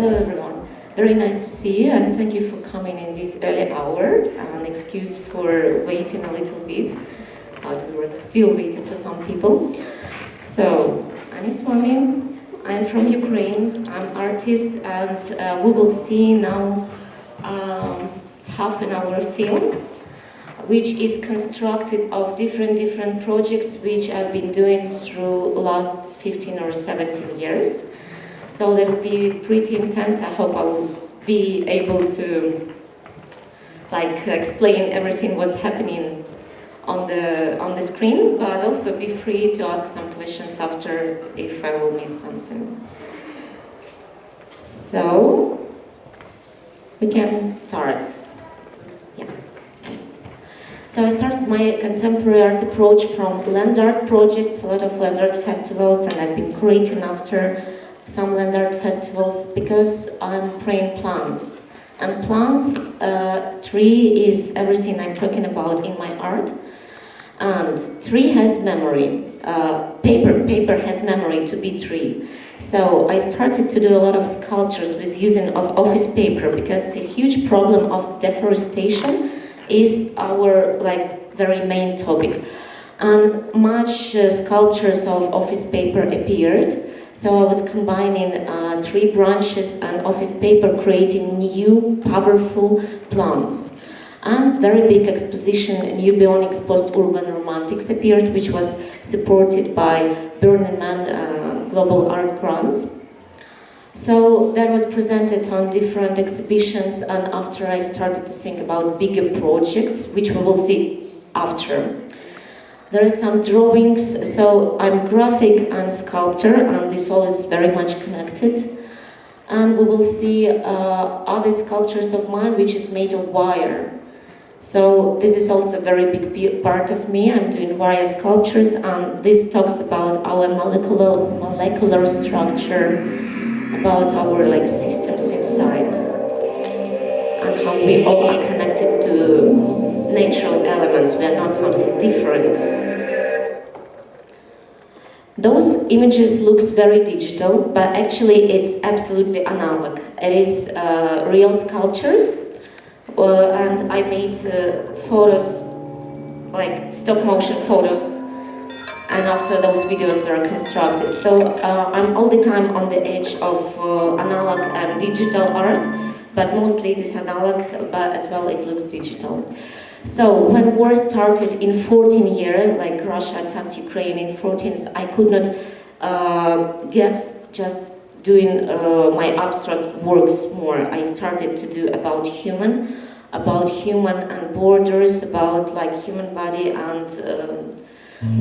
Hello everyone, very nice to see you and thank you for coming in this early hour. An excuse for waiting a little bit, but we were still waiting for some people. So, Ani Svami, I'm from Ukraine, I'm artist, and we will see now half an hour film which is constructed of different projects which I've been doing through last 15 or 17 years. So it'll be pretty intense. I hope I will be able to explain everything what's happening on the screen, but also be free to ask some questions after if I will miss something. So we can start. Yeah. So I started my contemporary art approach from land art projects, a lot of land art festivals, and I've been creating after some land art festivals because I'm praying plants. And plants, tree is everything I'm talking about in my art. And tree has memory. Paper has memory to be tree. So I started to do a lot of sculptures with using of office paper because a huge problem of deforestation is our very main topic. And much sculptures of office paper appeared. So I was combining tree branches and office paper, creating new, powerful plants. And very big exposition, New Bionics Post-Urban Romantics appeared, which was supported by Burning Man Global Art Grants. So that was presented on different exhibitions, and after I started to think about bigger projects, which we will see after. There are some drawings, so I'm graphic and sculptor, and this all is very much connected. And we will see other sculptures of mine, which is made of wire. So this is also a very big part of me. I'm doing wire sculptures, and this talks about our molecular structure, about our systems inside, and how we all are connected to natural elements. We are not something different. Those images looks very digital, but actually it's absolutely analog. It is real sculptures, and I made photos, stop motion photos, and after those videos were constructed. So I'm all the time on the edge of analog and digital art, but mostly it is analog, but as well it looks digital. So when war started in 14 years, Russia attacked Ukraine in 14, I could not get just doing my abstract works more. I started to do about human and borders, about human body, and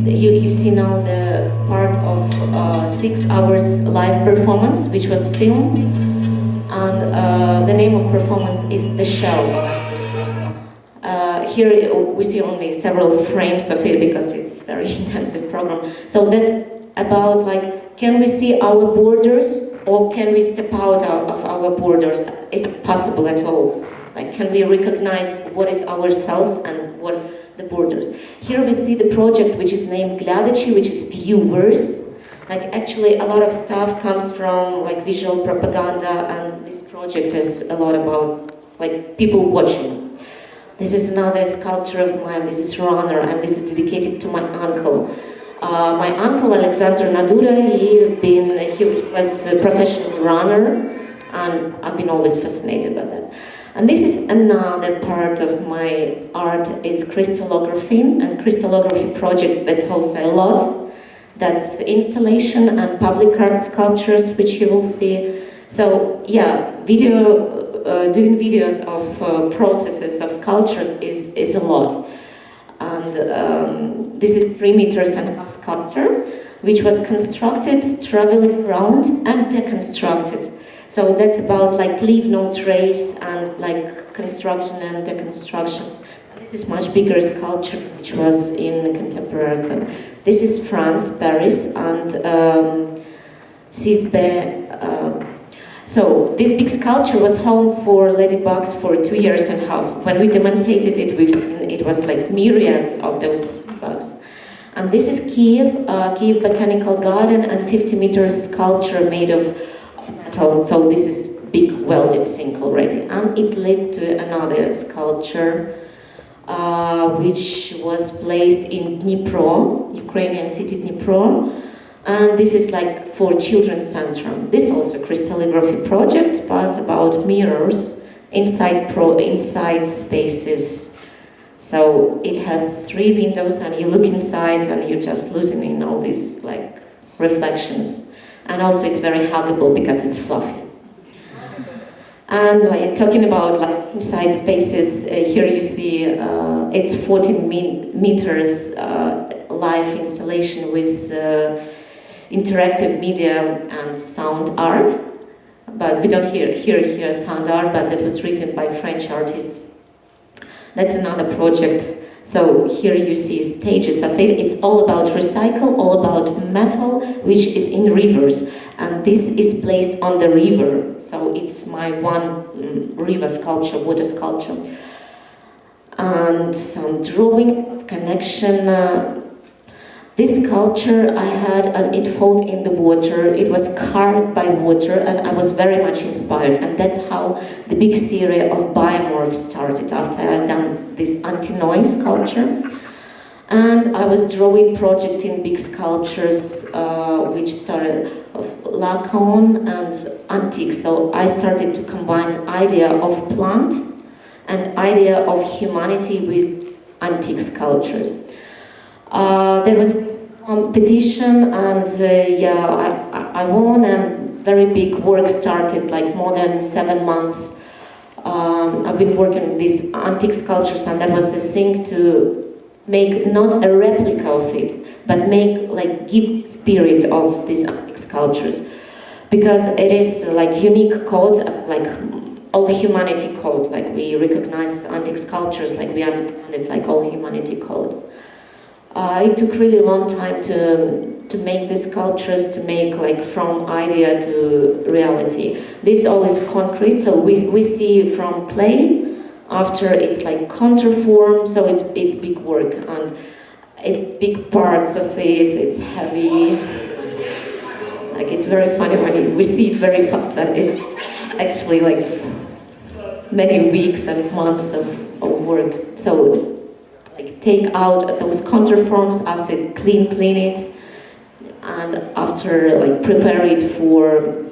you see now the part of 6 hours live performance, which was filmed, and the name of performance is The Shell. Here we see only several frames of it because it's a very intensive program. So that's about can we see our borders or can we step out of our borders? Is it possible at all? Can we recognize what is ourselves and what the borders? Here we see the project which is named Gladachi, which is viewers. Actually a lot of stuff comes from visual propaganda, and this project is a lot about people watching. This is another sculpture of mine. This is Runner, and this is dedicated to my uncle. My uncle Alexander Nadura, he was a professional runner, and I've been always fascinated by that. And this is another part of my art, is crystallography, and crystallography project that's also a lot. That's installation and public art sculptures, which you will see. So yeah, doing videos of processes of sculpture is a lot. And this is 3 meters and a half sculpture, which was constructed, traveling around, and deconstructed. So that's about leave no trace and construction and deconstruction. This is much bigger sculpture, which was in contemporary art. And this is France, Paris, and Cisbe. So this big sculpture was home for ladybugs for 2.5 years. When we demontated it, we've seen it was myriads of those bugs. And this is Kiev Botanical Garden, and 50 meters sculpture made of metal. So this is big welded sink already. And it led to another sculpture which was placed in Dnipro, Ukrainian city Dnipro. And this is like for children's center. This is also a crystallography project, but about mirrors inside spaces. So it has 3 windows, and you look inside, and you're just losing in all these like reflections. And also, it's very huggable because it's fluffy. And like talking about like inside spaces, here you see it's 14 meters live installation with interactive media and sound art. But we don't hear sound art, but that was written by French artists. That's another project. So here you see stages of it. It's all about recycle, all about metal, which is in rivers. And this is placed on the river. So it's my one river sculpture, water sculpture. And some drawing, connection. This sculpture I had, and it fell in the water. It was carved by water, and I was very much inspired. And that's how the big series of biomorphs started, after I had done this anti-noise sculpture. And I was drawing, projecting big sculptures, which started of lacquer and antique. So I started to combine idea of plant and idea of humanity with antique sculptures. There was competition, and I won, and very big work started, like more than 7 months. I've been working on these antique sculptures, and that was the thing to make not a replica of it, but give the spirit of these antique sculptures, because it is like unique code, like all humanity code. Like we recognize antique sculptures, like we understand it like all humanity code. It took really long time to make these sculptures, to make like from idea to reality. This all is concrete, so we see from clay. After it's like counterform, so it's big work, and it's big parts of it. It's heavy. Like it's very funny when we see it very fast, that it's actually like many weeks and months of work. So like take out those counterforms, after clean it, and after like prepare it for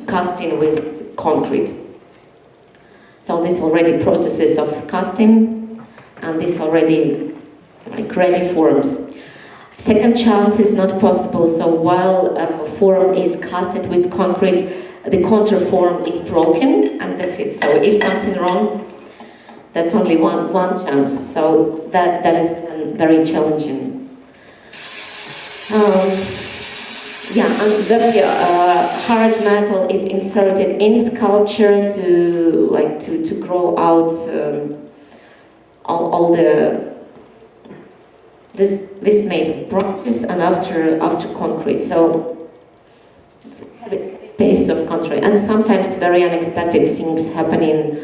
casting with concrete. So this already processes of casting, and this already like ready forms. Second chance is not possible. So while a form is casted with concrete, the counterform is broken, and that's it. So if something wrong, that's only one chance. So that is very challenging. And very hard metal is inserted in sculpture to grow out all the this made of branches, and after concrete. So it's a heavy pace of concrete, and sometimes very unexpected things happening.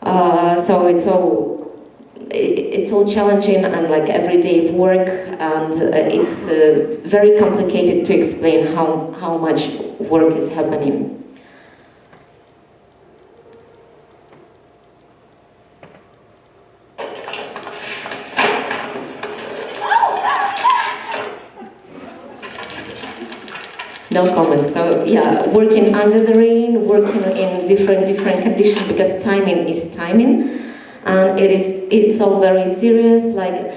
So it's all challenging and like everyday work, and it's very complicated to explain how much work is happening. No comments. So yeah, working under the rain, working in different conditions, because timing is timing. And it's all very serious. Like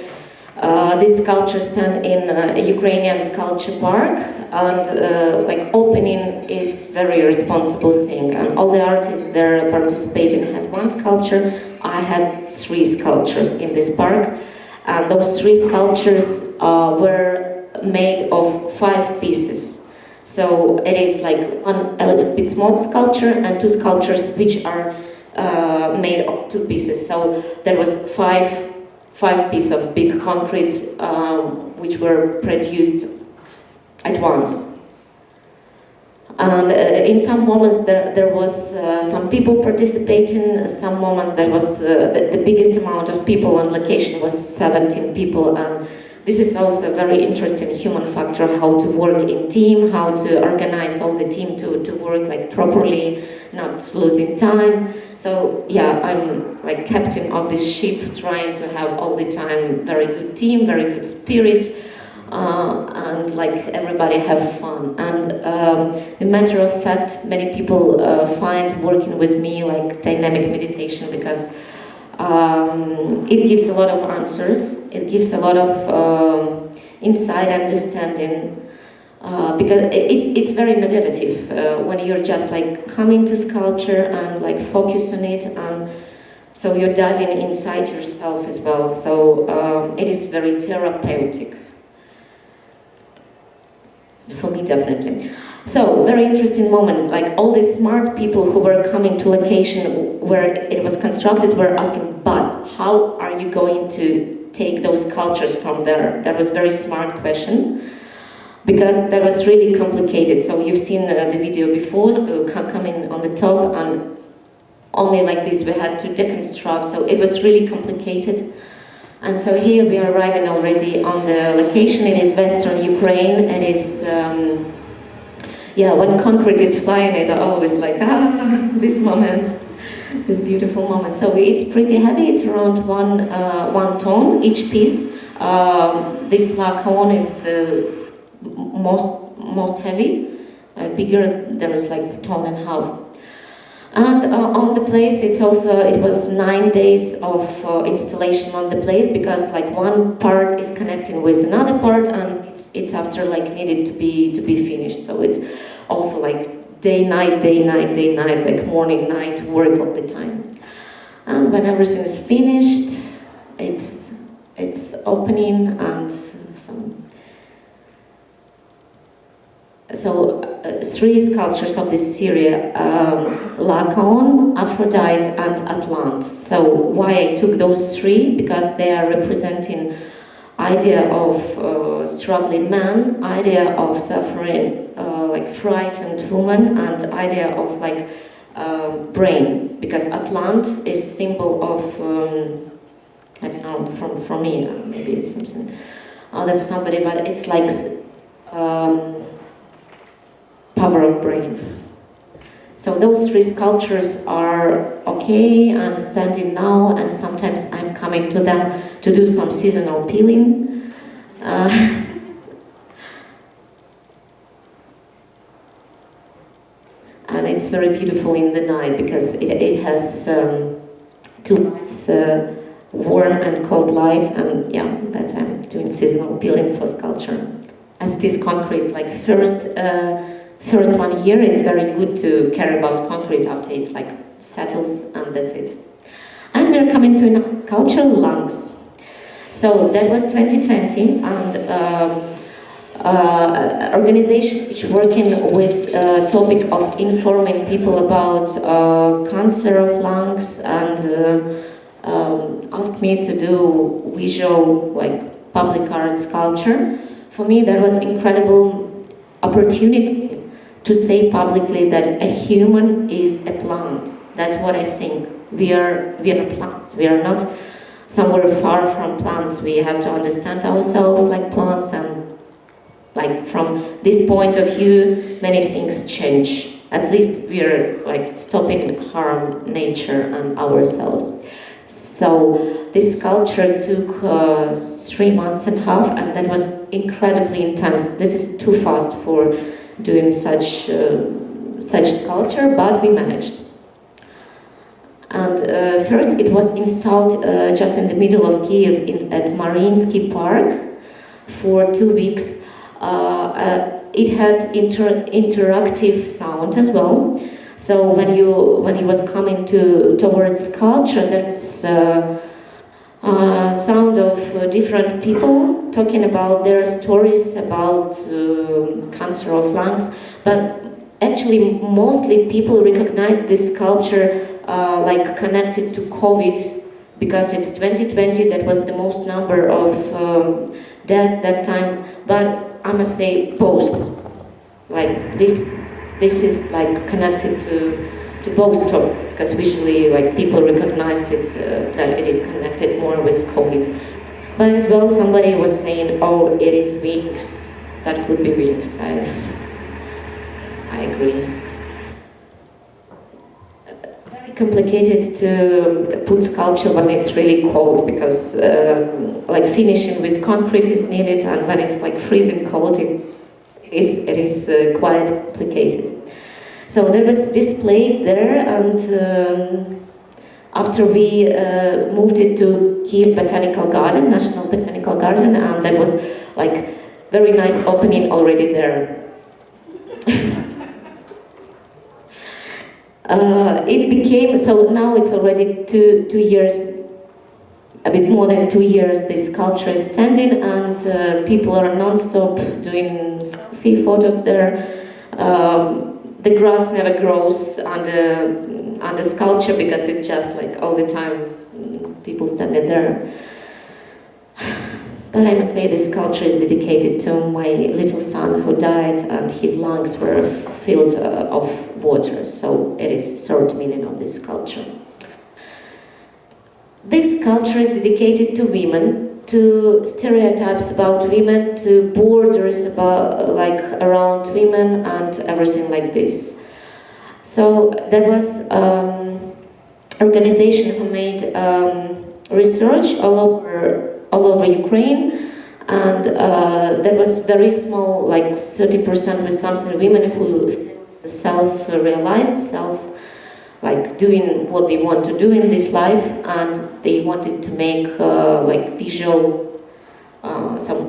this sculpture stand in a Ukrainian sculpture park, and like opening is very responsible thing. And all the artists there participating had one sculpture. I had 3 sculptures in this park, and those 3 sculptures were made of 5 pieces. So it is like one a little bit small sculpture and 2 sculptures which are made of 2 pieces. So there was 5 pieces of big concrete which were produced at once. And in some moments there was some people participating. Some moment there was the biggest amount of people on location was 17 people, and This is also a very interesting human factor, how to work in team, how to organize all the team to work like properly, not losing time. So yeah, I'm like captain of this ship, trying to have all the time very good team, very good spirit, and like everybody have fun. And the matter of fact, many people find working with me like dynamic meditation, because it gives a lot of answers, it gives a lot of insight, understanding, because it's very meditative when you're just like coming to sculpture and like focus on it, and so you're diving inside yourself as well. So it is very therapeutic. For me, definitely. So, very interesting moment, like all these smart people who were coming to location where it was constructed were asking, but how are you going to take those sculptures from there? That was a very smart question, because that was really complicated. So you've seen the video before, so coming on the top, and only like this we had to deconstruct, so it was really complicated. And so here we are arriving already on the location. It is Western Ukraine. It is, yeah, when concrete is flying, it always like, this moment, this beautiful moment. So it's pretty heavy. It's around one ton each piece. This lacquer is most heavy. Bigger, there is like a ton and a half. And on the place, it was 9 days of installation on the place, because like one part is connecting with another part, and it's after like needed to be finished. So it's also like day night, like morning night work all the time. And when everything is finished, it's opening, and so 3 sculptures of this series, Lacan, Aphrodite, and Atlant. So why I took those 3? Because they are representing idea of struggling man, idea of suffering, like frightened woman, and idea of like brain. Because Atlant is symbol of, I don't know, from me, maybe it's something other for somebody, but it's like power of brain. So those 3 sculptures are okay and standing now, and sometimes I'm coming to them to do some seasonal peeling. And it's very beautiful in the night, because it has 2 lights, warm and cold light, and yeah, that's I'm doing seasonal peeling for sculpture. As it is concrete, like first 1 year, it's very good to care about concrete. After it's like settles, and that's it. And we're coming to a sculpture, lungs. So that was 2020, and organization which working with topic of informing people about cancer of lungs, and asked me to do visual, like public art sculpture. For me, that was incredible opportunity to say publicly that a human is a plant. That's what I think. We are plants. We are not somewhere far from plants. We have to understand ourselves like plants, and like from this point of view, many things change. At least we are like stopping harm nature and ourselves. So this sculpture took 3 months and a half, and that was incredibly intense. This is too fast for doing such sculpture, but we managed. And first it was installed just in the middle of Kiev at Mariinsky Park for 2 weeks. It had interactive sound as well. So when you was coming towards sculpture, there's sound of different people talking about their stories about cancer of lungs, but actually mostly people recognize this sculpture like connected to COVID, because it's 2020, that was the most number of deaths that time. But I must say both, like this is like connected to both topics, because visually like people recognized it that it is connected more with COVID. But as well, somebody was saying, oh, it is wings. That could be wings. I agree. Very complicated to put sculpture when it's really cold, because like finishing with concrete is needed, and when it's like freezing cold, it is quite complicated. So there was display there, and after we moved it to Kiev Botanical Garden, National Botanical Garden, and there was like very nice opening already there. It became, so now it's already two years, a bit more than 2 years this sculpture is standing, and people are non-stop doing selfie photos there. The grass never grows on the sculpture because it's just like all the time people standing there. But I must say this sculpture is dedicated to my little son who died, and his lungs were filled of water, so it is third meaning of this sculpture. This sculpture is dedicated to women, to stereotypes about women, to borders about around women, and everything like this. So there was organization who made research all over Ukraine, and there was very small, like 30% with something women who self-realized, like doing what they want to do in this life, and they wanted to make like some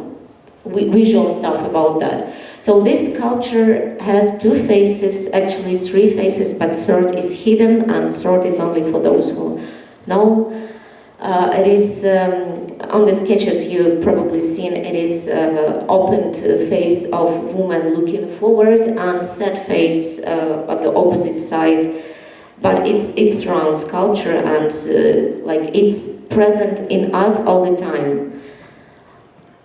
visual stuff about that. So this sculpture has 2 faces, actually 3 faces, but third is hidden, and third is only for those who know. It is on the sketches you've probably seen. It is opened face of woman looking forward, and sad face at the opposite side. But it's round sculpture, and like it's present in us all the time.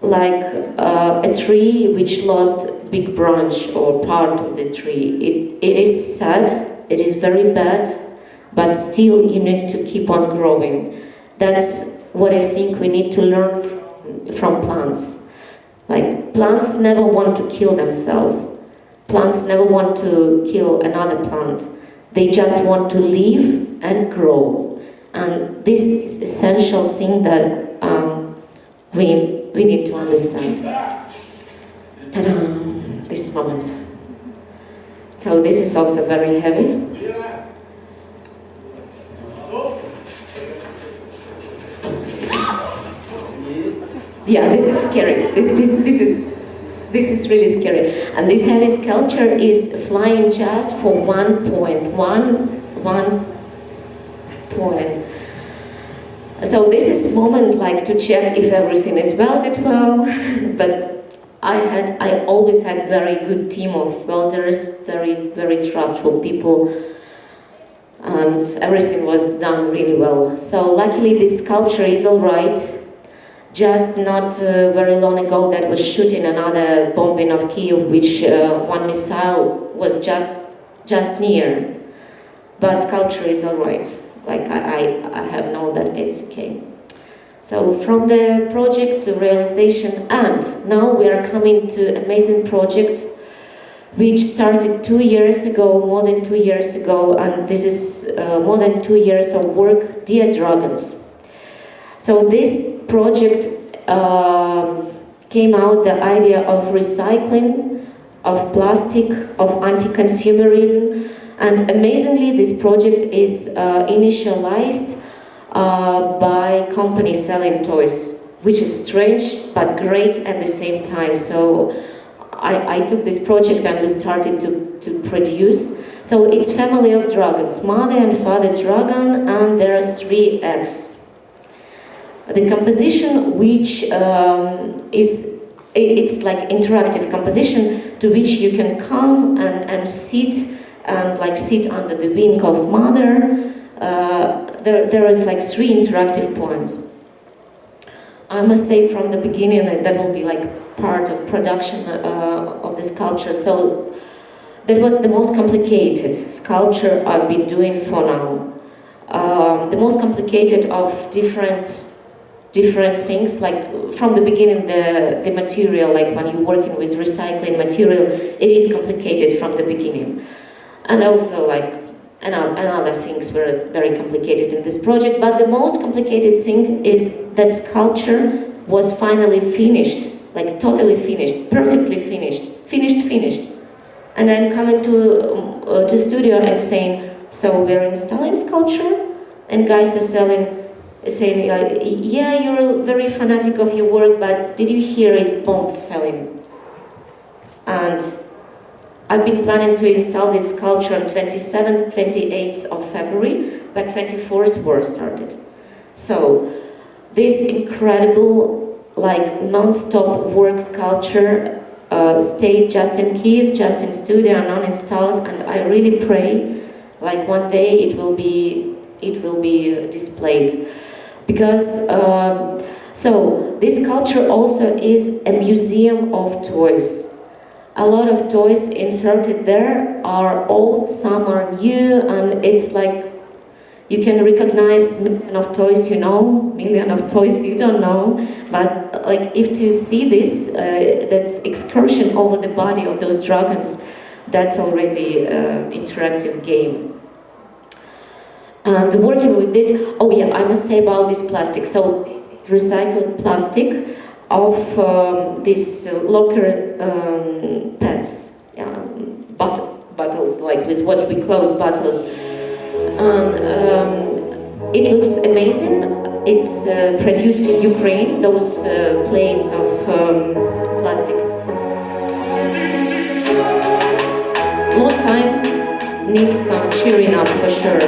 Like a tree which lost big branch or part of the tree. It is sad, it is very bad, but still you need to keep on growing. That's what I think we need to learn from plants. Like, plants never want to kill themselves. Plants never want to kill another plant. They just want to live and grow. And this is essential thing that we need to understand. Ta-da! This moment. So this is also very heavy. Yeah, this is scary. This is really scary. And this heavy sculpture is flying just for 1 point. So this is moment like to check if everything is welded well. But I always had very good team of welders, very trustful people, and everything was done really well. So luckily this sculpture is all right. Just not very long ago that was shooting another bombing of Kiev, which one missile was just near. But sculpture is all right. Like I have known that it's okay. So from the project to realization, and now we are coming to amazing project which started 2 years ago, more than 2 years ago, and this is more than 2 years of work, Dear Dragons. So this project came out the idea of recycling, of plastic, of anti-consumerism, and amazingly this project is initialized by companies selling toys, which is strange but great at the same time. So I took this project and we started to produce. So it's family of dragons, mother and father dragon, and there are 3 eggs. The composition, which it's like interactive composition to which you can come and sit and like sit under the wing of mother. There is like 3 interactive points. I must say from the beginning that will be like part of production of the sculpture. So that was the most complicated sculpture I've been doing for now. The most complicated of different different things, like from the beginning the material, like when you're working with recycling material, it is complicated from the beginning. And also like another things were very complicated in this project, but the most complicated thing is that sculpture was finally finished, like totally finished, perfectly finished, finished. And then coming to studio and saying, so we're installing sculpture, and guys are saying like, yeah, you're very fanatic of your work, but did you hear its bomb falling? And I've been planning to install this sculpture on 27th, 28th of February, but 24th war started. So this incredible, like non-stop work sculpture stayed just in Kiev, just in studio, non-installed, and I really pray, like one day it will be displayed, because so this sculpture also is a museum of toys. A lot of toys inserted there are old, some are new, and it's like you can recognize million of toys you know, million of toys you don't know, but like if to see this, that's excursion over the body of those dragons, that's already interactive game. And working with this, oh yeah, I must say about this plastic. So recycled plastic of these locker pads, bottles, like with what we close bottles. And it looks amazing. It's produced in Ukraine, those plates of plastic. Long time needs some cheering up for sure.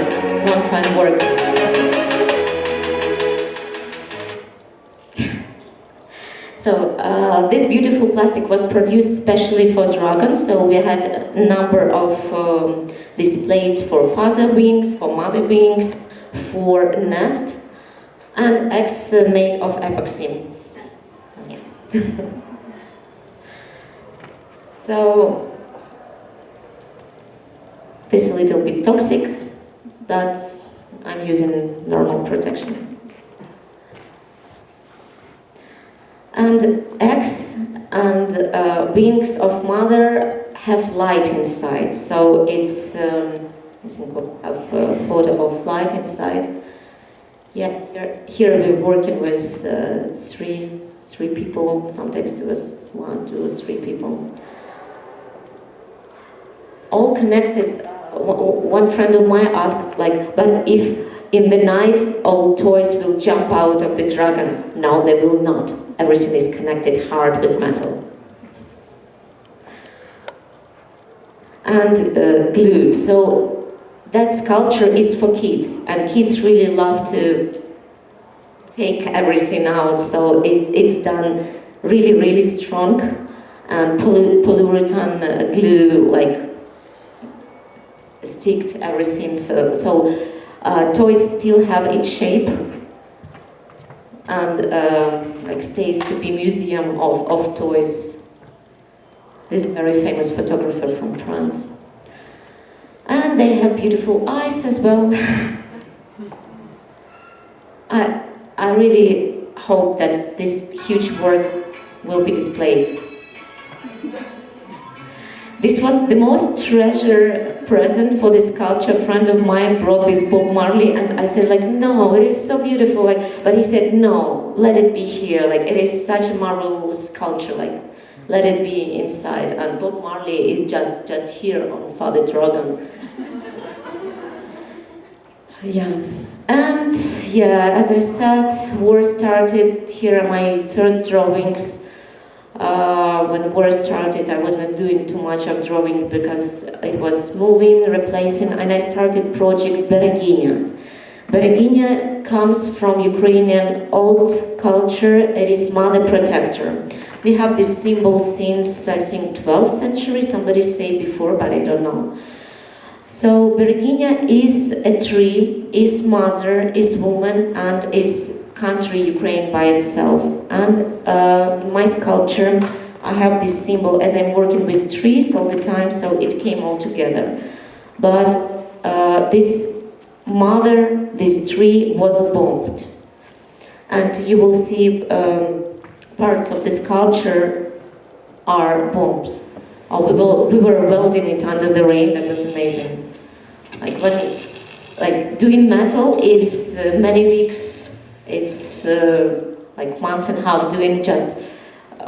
Long time work. So this beautiful plastic was produced specially for dragons. So we had a number of these plates for father wings, for mother wings, for nest, and eggs made of epoxy. Yeah. So this is a little bit toxic, but I'm using normal protection. And eggs and wings of mother have light inside, so it's I think we have a photo of light inside. Yeah, here we're working with three people. Sometimes it was 1, 2, 3 people, all connected. One friend of mine asked, like, but if in the night all toys will jump out of the dragons? No, they will not. Everything is connected hard with metal. And glued. So that sculpture is for kids, and kids really love to take everything out. So it's done really, really strong, and polyurethane glue, like, stick to everything. So toys still have its shape, and like stays to be museum of toys. This very famous photographer from France. And they have beautiful eyes as well. I really hope that this huge work will be displayed. This was the most treasured present for this sculpture. A friend of mine brought this Bob Marley, and I said, like, no, it is so beautiful, like, but he said, no, let it be here, like, it is such a marvelous sculpture, like, let it be inside. And Bob Marley is just here on Father Dragon. Yeah, and yeah, as I said, war started. Here are my first drawings. When war started, I was not doing too much of drawing because it was moving, replacing, and I started project Bereginya. Bereginya comes from Ukrainian old culture. It is mother protector. We have this symbol since, I think, 12th century. Somebody said before, but I don't know. So Bereginya is a tree, is mother, is woman, and is country Ukraine by itself. And in my sculpture, I have this symbol as I'm working with trees all the time, so it came all together. But this mother, this tree was bombed. And you will see parts of the sculpture are bombs. We were welding it under the rain. That was amazing. Like doing metal is many weeks. It's like months and a half doing just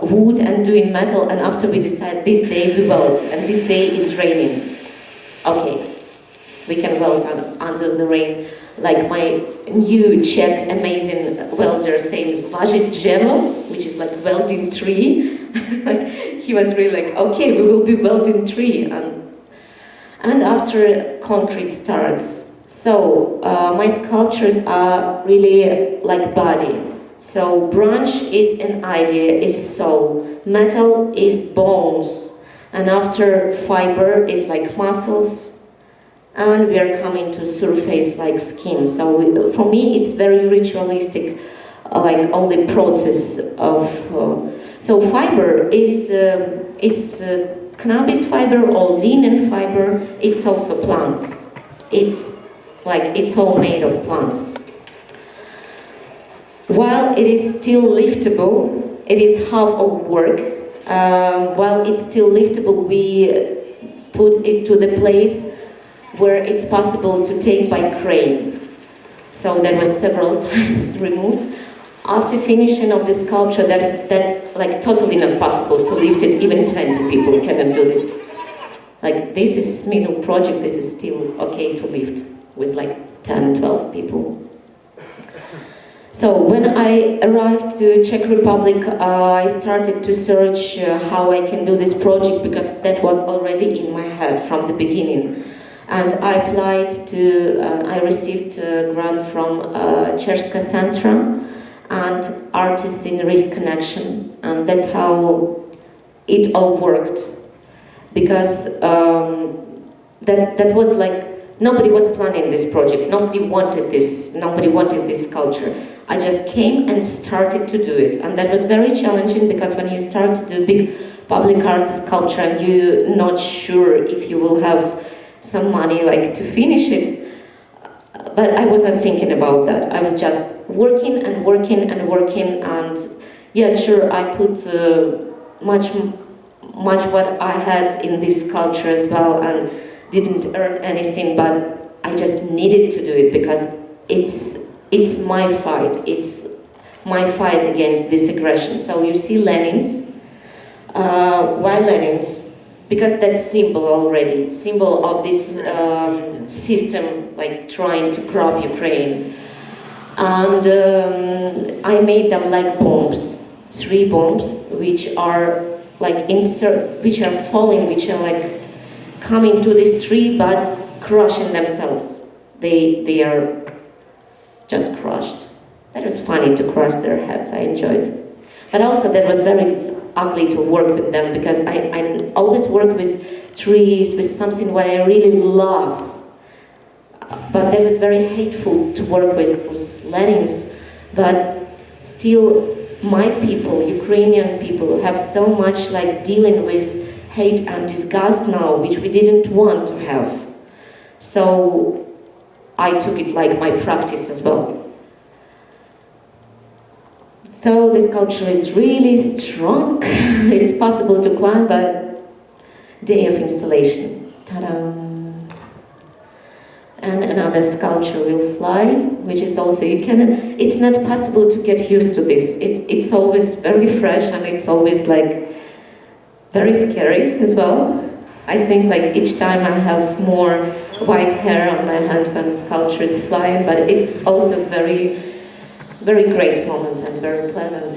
wood and doing metal. And after we decide this day we weld, and this day is raining. Okay, we can weld under the rain. Like my new Czech amazing welder saying "Važit drzevo," which is like welding tree. He was really like, okay, we will be welding tree. And after concrete starts. So my sculptures are really like body. So branch is an idea, is soul. Metal is bones. And after fiber is like muscles. And we are coming to surface like skin. So for me it's very ritualistic, like all the process of so fiber is cannabis fiber or linen fiber. It's also plants. It's all made of plants. While it is still liftable, it is half of work. While it's still liftable, we put it to the place where it's possible to take by crane. So that was several times removed. After finishing of the sculpture, that's like totally not possible to lift it. Even 20 people cannot do this. Like this is middle project, this is still okay to lift with like 10, 12 people. So when I arrived to Czech Republic, I started to search how I can do this project, because that was already in my head from the beginning. And I applied to, I received a grant from Česká Centra and Artists in Risk Connection. And that's how it all worked. Because that was like, nobody was planning this project, nobody wanted this sculpture. I just came and started to do it. And that was very challenging, because when you start to do big public art sculpture and you're not sure if you will have some money like to finish it, but I was not thinking about that. I was just working and working and working, and yeah, sure, I put much what I had in this sculpture as well, and didn't earn anything, but I just needed to do it because it's my fight. It's my fight against this aggression. So you see Lenin's. Why Lenin's? Because that's symbol already, symbol of this system like trying to grab Ukraine. And I made them like bombs, 3 bombs, which are like which are falling, which are like coming to this tree but crushing themselves. They are just crushed. That was funny to crush their heads, I enjoyed it. But also that was very ugly to work with them, because I always work with trees, with something what I really love. But that was very hateful to work with Lenins. But still, my people, Ukrainian people, have so much like dealing with hate and disgust now, which we didn't want to have. So I took it like my practice as well. So the sculpture is really strong. It's possible to climb, but day of installation. Ta-da! And another sculpture will fly, which is also, it's not possible to get used to this. It's always very fresh, and it's always like very scary as well. I think like each time I have more white hair on my hand when sculpture is flying, but it's also very great moment and very pleasant.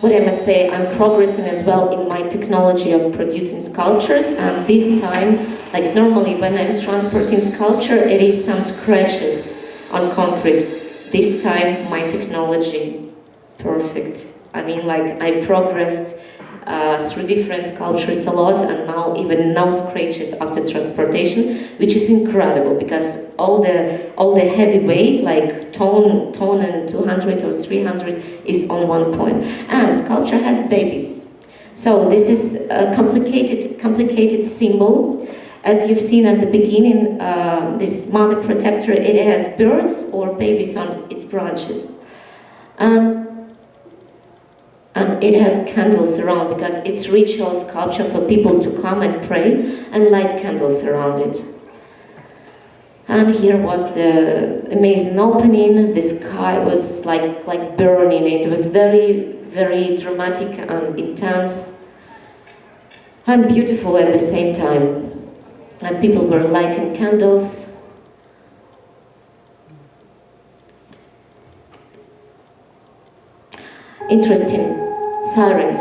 What I must say, I'm progressing as well in my technology of producing sculptures, and this time, like normally when I'm transporting sculpture, it is some scratches on concrete. This time, my technology, perfect. I mean, like I progressed through different sculptures a lot, and now even no scratches after transportation, which is incredible, because all the heavy weight, like ton and 200 or 300, is on one point. And sculpture has babies, so this is a complicated symbol. As you've seen at the beginning, this mother protector, it has birds or babies on its branches. And it has candles around because it's ritual sculpture for people to come and pray and light candles around it. And here was the amazing opening. The sky was like burning. It was very, very dramatic and intense and beautiful at the same time. And people were lighting candles. Interesting, sirens.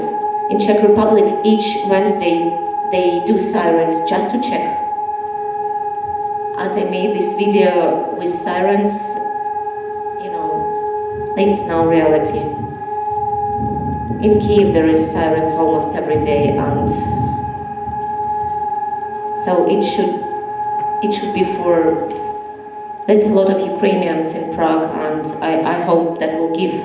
In Czech Republic, each Wednesday they do sirens just to check. And I made this video with sirens, you know, it's now reality. In Kiev there is sirens almost every day, and so it should be for, there's a lot of Ukrainians in Prague, and I hope that will give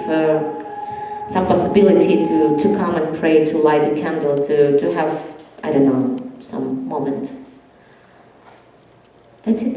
some possibility to come and pray, to light a candle, to have, I don't know, some moment. That's it.